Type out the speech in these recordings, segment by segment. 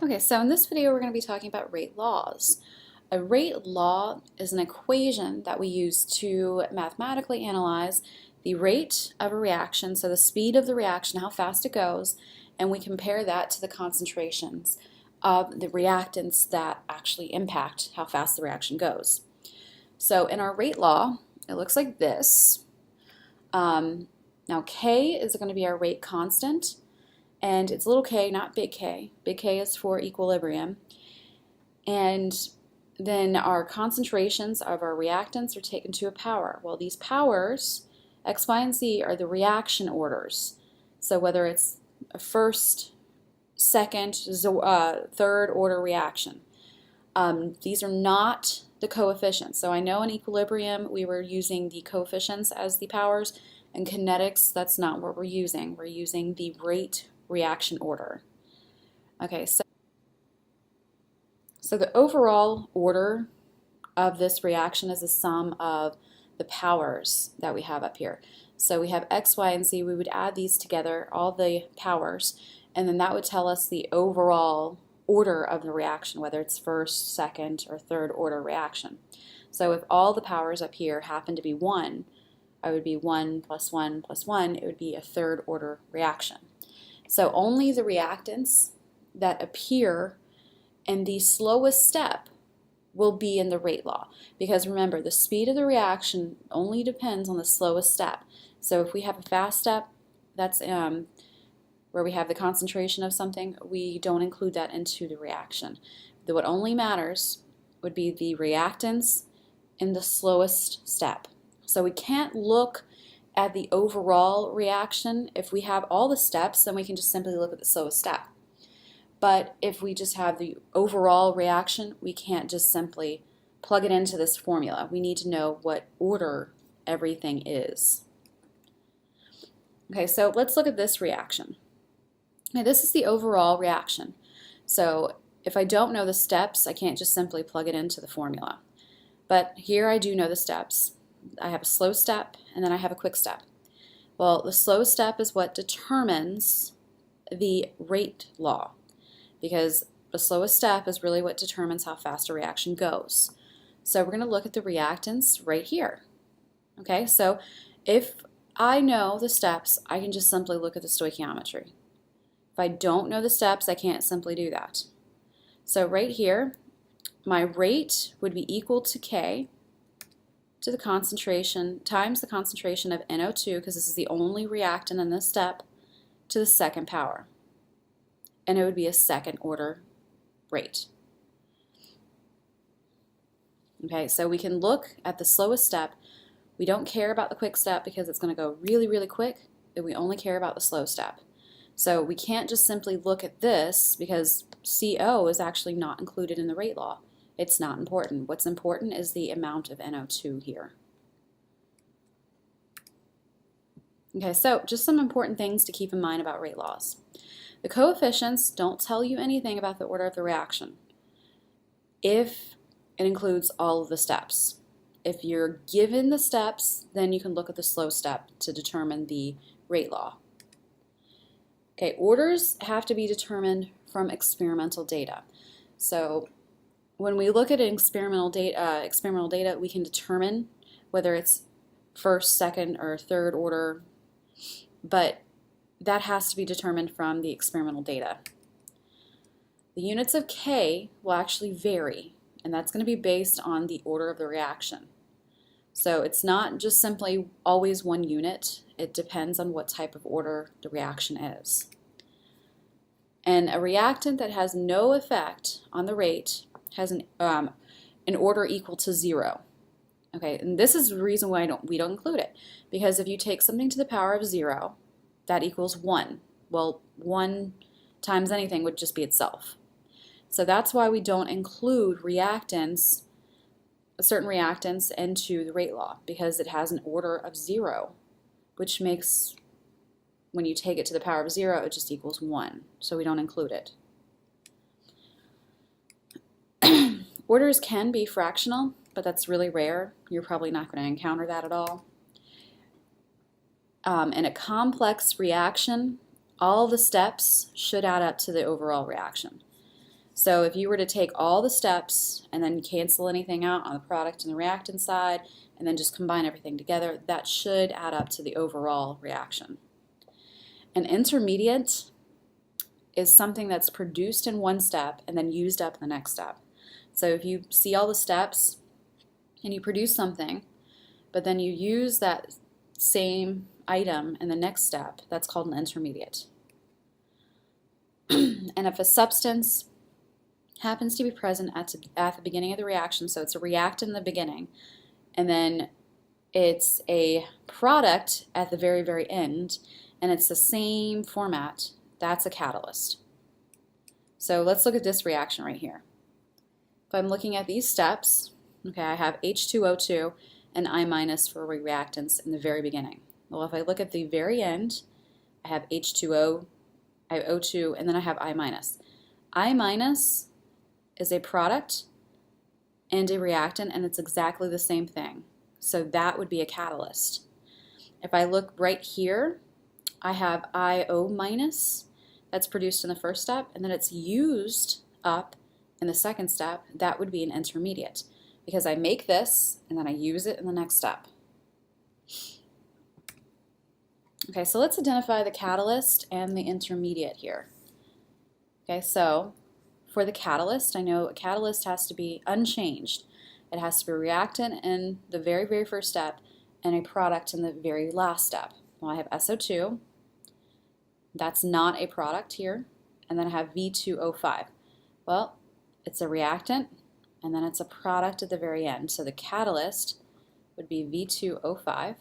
Okay, so in this video we're going to be talking about rate laws. A rate law is an equation that we use to mathematically analyze the rate of a reaction, so the speed of the reaction, how fast it goes, and we compare that to the concentrations of the reactants that actually impact how fast the reaction goes. So in our rate law, it looks like this. Now K is going to be our rate constant. And it's little k, not big K. Big K is for equilibrium. And then our concentrations of our reactants are taken to a power. Well, these powers, X, Y, and Z, are the reaction orders. So whether it's a first, second, third order reaction. These are not the coefficients. So I know in equilibrium we were using the coefficients as the powers. In kinetics, that's not what we're using. We're using the rate reaction order. Okay, so the overall order of this reaction is the sum of the powers that we have up here. So we have X, Y, and Z. We would add these together, all the powers, and then that would tell us the overall order of the reaction, whether it's first, second, or third order reaction. So if all the powers up here happen to be 1, it would be 1 plus 1 plus 1. It would be a third order reaction. So only the reactants that appear in the slowest step will be in the rate law. Because remember, the speed of the reaction only depends on the slowest step. So if we have a fast step, that's where we have the concentration of something, we don't include that into the reaction. What only matters would be the reactants in the slowest step. So we can't look at the overall reaction. If we have all the steps, then we can just simply look at the slowest step. But if we just have the overall reaction, we can't just simply plug it into this formula. We need to know what order everything is. Okay, so let's look at this reaction. Okay, this is the overall reaction. So if I don't know the steps, I can't just simply plug it into the formula. But here I do know the steps. I have a slow step, and then I have a quick step. Well, the slow step is what determines the rate law, because the slowest step is really what determines how fast a reaction goes. So we're going to look at the reactants right here. Okay, so if I know the steps, I can just simply look at the stoichiometry. If I don't know the steps, I can't simply do that. So right here, my rate would be equal to K to the concentration times the concentration of NO2, because this is the only reactant in this step, to the second power. And it would be a second order rate. Okay, so we can look at the slowest step. We don't care about the quick step because it's going to go really, really quick, and we only care about the slow step. So we can't just simply look at this because CO is actually not included in the rate law. It's not important. What's important is the amount of NO2 here. Okay, so just some important things to keep in mind about rate laws. The coefficients don't tell you anything about the order of the reaction if it includes all of the steps. If you're given the steps, then you can look at the slow step to determine the rate law. Okay, orders have to be determined from experimental data. So when we look at experimental data, we can determine whether it's first, second, or third order, but that has to be determined from the experimental data. The units of K will actually vary, and that's going to be based on the order of the reaction. So it's not just simply always one unit. It depends on what type of order the reaction is. And a reactant that has no effect on the rate has an order equal to 0. Okay, and this is the reason why we don't include it. Because if you take something to the power of 0, that equals 1. Well, 1 times anything would just be itself. So that's why we don't include reactants, certain reactants, into the rate law, because it has an order of 0, which makes, when you take it to the power of 0, it just equals 1. So we don't include it. Orders can be fractional, but that's really rare. You're probably not going to encounter that at all. In a complex reaction, all the steps should add up to the overall reaction. So if you were to take all the steps and then cancel anything out on the product and the reactant side, and then just combine everything together, that should add up to the overall reaction. An intermediate is something that's produced in one step and then used up in the next step. So if you see all the steps and you produce something, but then you use that same item in the next step, that's called an intermediate. And if a substance happens to be present at the beginning of the reaction, so it's a reactant in the beginning, and then it's a product at the very, very end, and it's the same format, that's a catalyst. So let's look at this reaction right here. If I'm looking at these steps, okay, I have H2O2 and I- for reactants in the very beginning. Well, if I look at the very end, I have H2O, I have O2, and then I have I-. I- is a product and a reactant, and it's exactly the same thing. So that would be a catalyst. If I look right here, I have IO-, that's produced in the first step, and then it's used up in the second step. That would be an intermediate, because I make this and then I use it in the next step. Okay, so let's identify the catalyst and the intermediate here. Okay, so for the catalyst, I know a catalyst has to be unchanged. It has to be a reactant in the very, very first step and a product in the very last step. Well, I have SO2. That's not a product here. And then I have V2O5. Well, it's a reactant, and then it's a product at the very end. So the catalyst would be V2O5.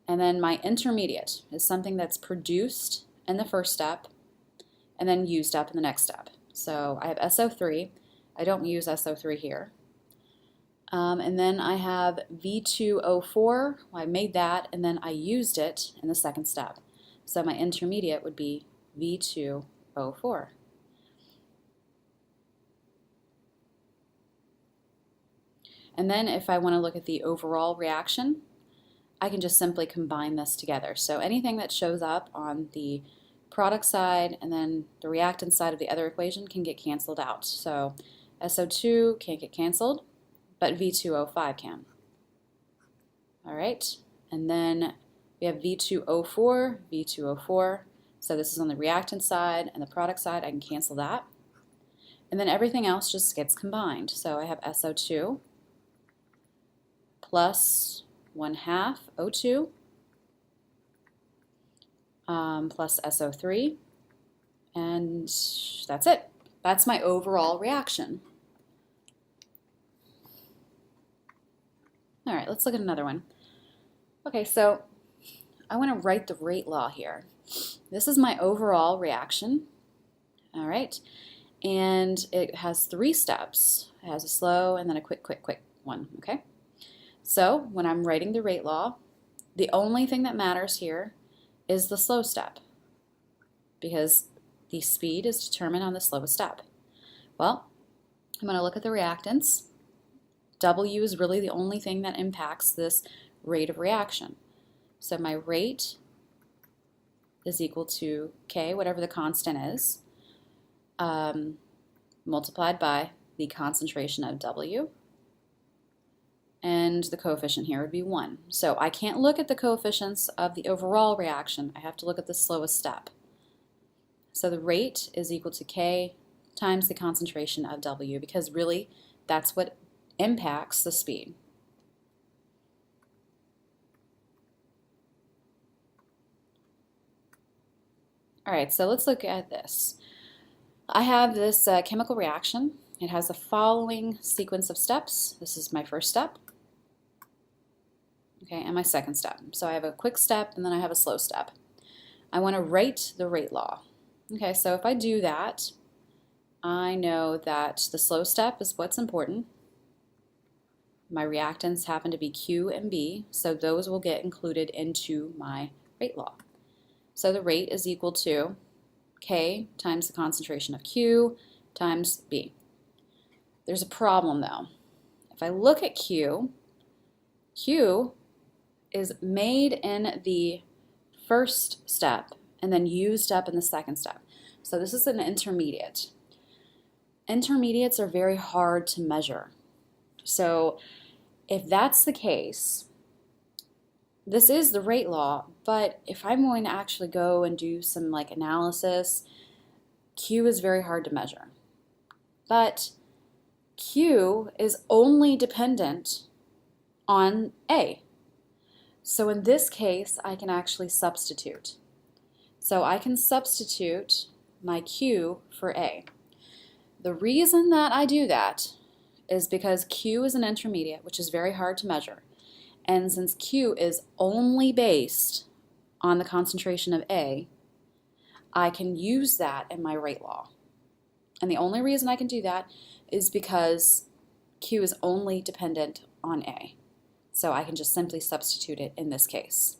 And then my intermediate is something that's produced in the first step and then used up in the next step. So I have SO3. I don't use SO3 here. And then I have V2O4. Well, I made that, and then I used it in the second step. So my intermediate would be V2O4. And then if I want to look at the overall reaction, I can just simply combine this together. So anything that shows up on the product side and then the reactant side of the other equation can get canceled out. So SO2 can't get canceled, but V2O5 can. All right, and then we have V2O4, V2O4. So this is on the reactant side, and the product side, I can cancel that. And then everything else just gets combined. So I have SO2 plus 1/2 O2 plus SO3, and that's it. That's my overall reaction. All right, let's look at another one. Okay, so I want to write the rate law here. This is my overall reaction, all right, and it has 3 steps. It has a slow and then a quick one, okay? So when I'm writing the rate law, the only thing that matters here is the slow step, because the speed is determined on the slowest step. Well, I'm going to look at the reactants. W is really the only thing that impacts this rate of reaction. So my rate is equal to K, whatever the constant is, multiplied by the concentration of W, and the coefficient here would be 1. So I can't look at the coefficients of the overall reaction. I have to look at the slowest step. So the rate is equal to K times the concentration of W, because really that's what impacts the speed. All right, so let's look at this. I have this chemical reaction. It has the following sequence of steps. This is my first step, okay, and my second step. So I have a quick step and then I have a slow step. I want to write the rate law. Okay, so if I do that, I know that the slow step is what's important. My reactants happen to be Q and B, so those will get included into my rate law. So the rate is equal to K times the concentration of Q times B. There's a problem though. If I look at Q, Q is made in the first step and then used up in the second step. So this is an intermediate. intermediates are very hard to measure. So if that's the case, this is the rate law, but if I'm going to actually go and do some like analysis, Q is very hard to measure. But Q is only dependent on A. So in this case, I can actually substitute. So I can substitute my Q for A. The reason that I do that is because Q is an intermediate, which is very hard to measure. And since Q is only based on the concentration of A, I can use that in my rate law. And the only reason I can do that is because Q is only dependent on A. So I can just simply substitute it in this case.